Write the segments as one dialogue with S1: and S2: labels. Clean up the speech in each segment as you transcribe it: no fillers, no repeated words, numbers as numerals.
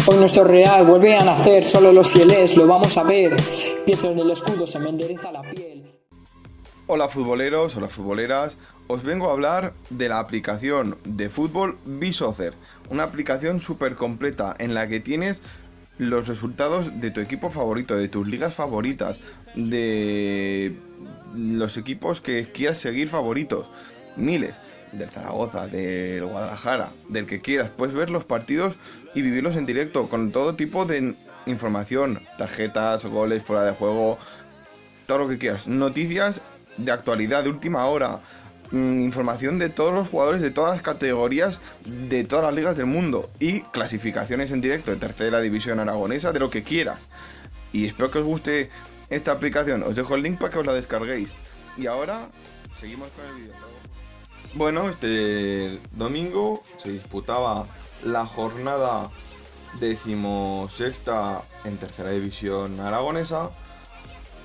S1: Hoy nuestro Real vuelve a nacer, solo los fieles lo vamos a ver. Pienso en el escudo, se me endereza la piel.
S2: Hola futboleros, hola futboleras, os vengo a hablar de la aplicación de fútbol Visoccer, una aplicación súper completa en la que tienes los resultados de tu equipo favorito, de tus ligas favoritas, de los equipos que quieras seguir favoritos, miles, del Zaragoza, del Guadalajara, del que quieras, puedes ver los partidos y vivirlos en directo con todo tipo de información, tarjetas, goles, fuera de juego, todo lo que quieras, noticias de actualidad, de última hora, información de todos los jugadores de todas las categorías de todas las ligas del mundo y clasificaciones en directo de tercera división aragonesa, de lo que quieras. Y espero que os guste esta aplicación, os dejo el link para que os la descarguéis. Y ahora seguimos con el vídeo. Bueno, este domingo se disputaba la jornada 16ª en tercera división aragonesa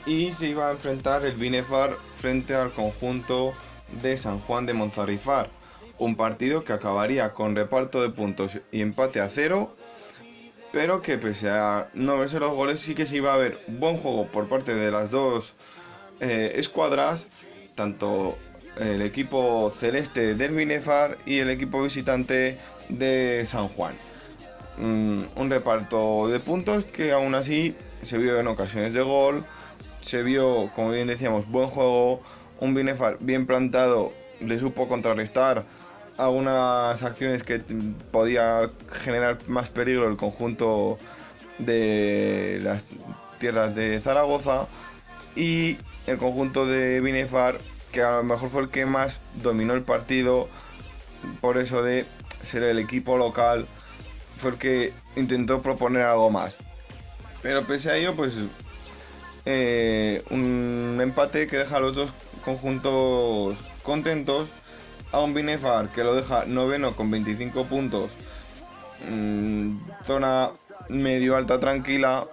S2: y se iba a enfrentar el Binefar frente al conjunto de San Juan de Monzarrifar, un partido que acabaría con reparto de puntos y empate a 0, pero que pese a no verse los goles sí que se iba a ver buen juego por parte de las dos escuadras, tanto el equipo celeste del Binefar y el equipo visitante de San Juan. Un reparto de puntos que aún así se vio en ocasiones de gol, se vio, como bien decíamos, buen juego, un Binefar bien plantado, le supo contrarrestar algunas acciones que podía generar más peligro el conjunto de las tierras de Zaragoza, y el conjunto de Binefar, que a lo mejor fue el que más dominó el partido, por eso de ser el equipo local, fue el que intentó proponer algo más. Pero pese a ello, pues un empate que deja a los dos conjuntos contentos, a un Binefar que lo deja noveno con 25 puntos, zona medio alta tranquila,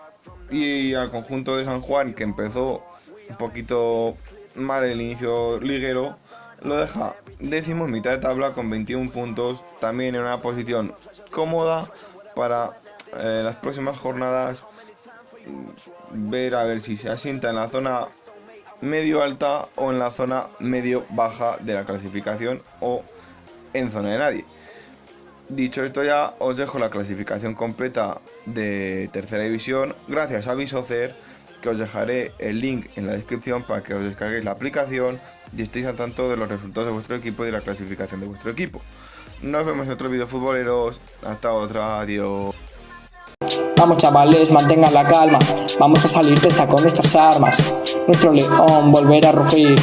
S2: y al conjunto de San Juan, que empezó un poquito mal el inicio liguero, lo deja décimo en mitad de tabla con 21 puntos, también en una posición cómoda para las próximas jornadas ver a ver si se asienta en la zona medio alta o en la zona medio baja de la clasificación o en zona de nadie. Dicho esto, ya os dejo la clasificación completa de tercera división gracias a Visoccer, que os dejaré el link en la descripción para que os descarguéis la aplicación y estéis al tanto de los resultados de vuestro equipo y de la clasificación de vuestro equipo. Nos vemos en otro vídeo, futboleros. Hasta otra, adiós.
S1: Vamos chavales, mantengan la calma, vamos a salir de esta con nuestras armas. Nuestro león volverá a rugir,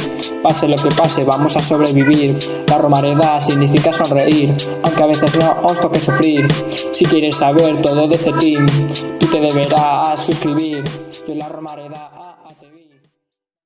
S1: pase lo que pase, vamos a sobrevivir. La Romareda significa sonreír, aunque a veces no os toque sufrir. Si quieres saber todo de este team, tú te deberás suscribir. Yo la Romareda a TV.